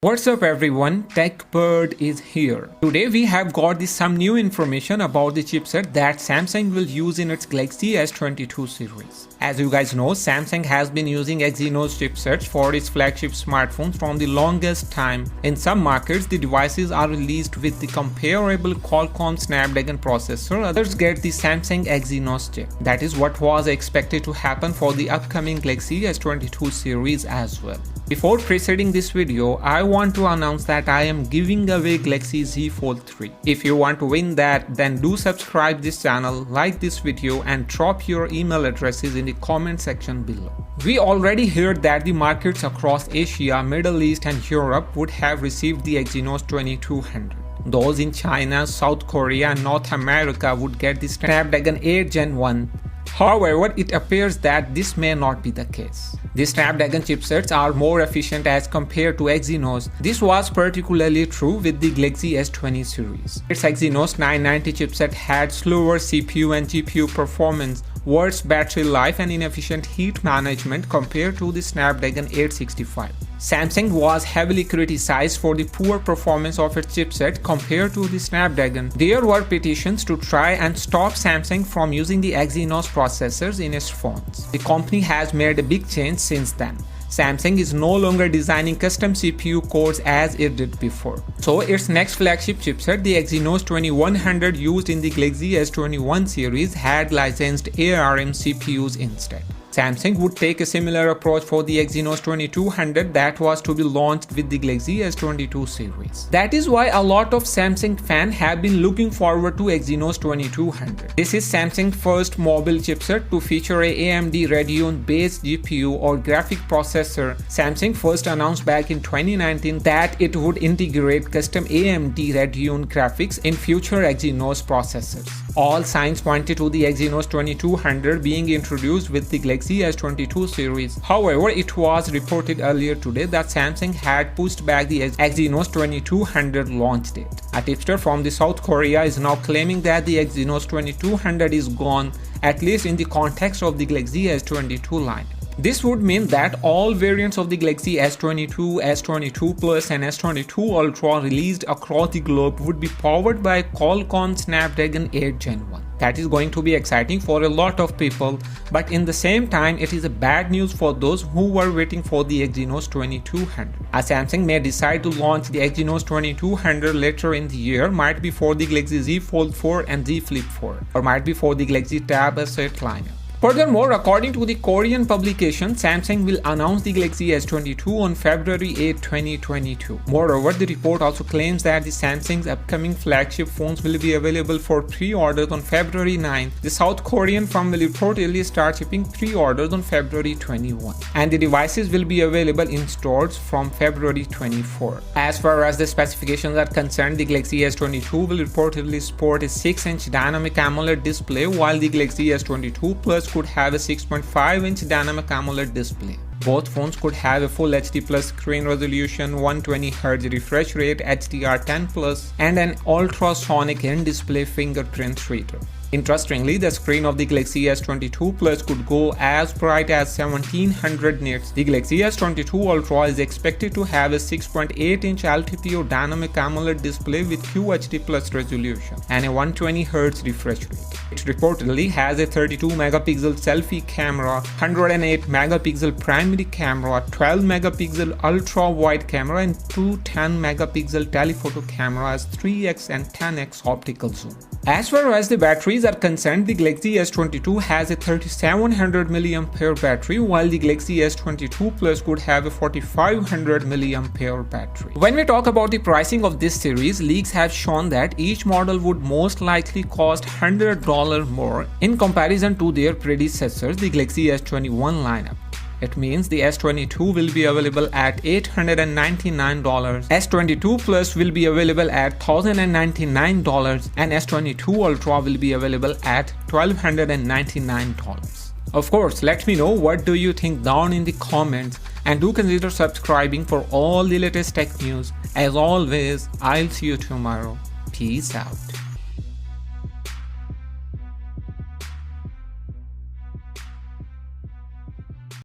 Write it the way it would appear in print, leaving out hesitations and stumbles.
What's up everyone, TechBird is here. Today we have got some new information about the chipset that Samsung will use in its Galaxy S22 series. As you guys know, Samsung has been using Exynos chipsets for its flagship smartphones from the longest time. In some markets, the devices are released with the comparable Qualcomm Snapdragon processor, others get the Samsung Exynos chip. That is what was expected to happen for the upcoming Galaxy S22 series as well. Before proceeding this video, I want to announce that I am giving away Galaxy Z Fold 3. If you want to win that, then do subscribe this channel, like this video and drop your email addresses in the comment section below. We already heard that the markets across Asia, Middle East and Europe would have received the Exynos 2200. Those in China, South Korea and North America would get the Snapdragon 8 Gen 1. However, it appears that this may not be the case. The Snapdragon chipsets are more efficient as compared to Exynos. This was particularly true with the Galaxy S20 series. Its Exynos 990 chipset had slower CPU and GPU performance, worse battery life and inefficient heat management compared to the Snapdragon 865. Samsung was heavily criticized for the poor performance of its chipset compared to the Snapdragon. There were petitions to try and stop Samsung from using the Exynos processors in its phones. The company has made a big change since then. Samsung is no longer designing custom CPU cores as it did before. So its next flagship chipset, the Exynos 2100 used in the Galaxy S21 series, had licensed ARM CPUs instead. Samsung would take a similar approach for the Exynos 2200 that was to be launched with the Galaxy S22 series. That is why a lot of Samsung fans have been looking forward to Exynos 2200. This is Samsung's first mobile chipset to feature a AMD Radeon based GPU or graphic processor. Samsung first announced back in 2019 that it would integrate custom AMD Radeon graphics in future Exynos processors. All signs pointed to the Exynos 2200 being introduced with the Galaxy S22 series. However, it was reported earlier today that Samsung had pushed back the Exynos 2200 launch date. A tipster from the South Korea is now claiming that the Exynos 2200 is gone, at least in the context of the Galaxy S22 lineup. This would mean that all variants of the Galaxy S22, S22 Plus and S22 Ultra released across the globe would be powered by Qualcomm Snapdragon 8 Gen 1. That is going to be exciting for a lot of people, but in the same time it is a bad news for those who were waiting for the Exynos 2200. As Samsung may decide to launch the Exynos 2200 later in the year, might be for the Galaxy Z Fold 4 and Z Flip 4, or might be for the Galaxy Tab S8 lineup. Furthermore, according to the Korean publication, Samsung will announce the Galaxy S22 on February 8, 2022. Moreover, the report also claims that the Samsung's upcoming flagship phones will be available for pre-orders on February 9. The South Korean firm will reportedly start shipping pre-orders on February 21, and the devices will be available in stores from February 24. As far as the specifications are concerned, the Galaxy S22 will reportedly sport a 6-inch dynamic AMOLED display, while the Galaxy S22 Plus could have a 6.5-inch dynamic AMOLED display. Both phones could have a full HD plus screen resolution, 120Hz refresh rate, HDR10+, and an ultrasonic in-display fingerprint reader. Interestingly, the screen of the Galaxy S22 Plus could go as bright as 1700 nits. The Galaxy S22 Ultra is expected to have a 6.8-inch LTPO dynamic AMOLED display with QHD plus resolution and a 120Hz refresh rate. It reportedly has a 32-megapixel selfie camera, 108-megapixel primary camera, 12-megapixel ultra-wide camera and two 10-megapixel telephoto cameras, 3x and 10x optical zoom. As far as the batteries are concerned, the Galaxy S22 has a 3700 mAh battery, while the Galaxy S22 Plus could have a 4500 mAh battery. When we talk about the pricing of this series, leaks have shown that each model would most likely cost $100 more in comparison to their predecessors, the Galaxy S21 lineup. It means the S22 will be available at $899, S22 Plus will be available at $1,099 and S22 Ultra will be available at $1,299. Of course, let me know what do you think down in the comments, and do consider subscribing for all the latest tech news. As always, I'll see you tomorrow. Peace out.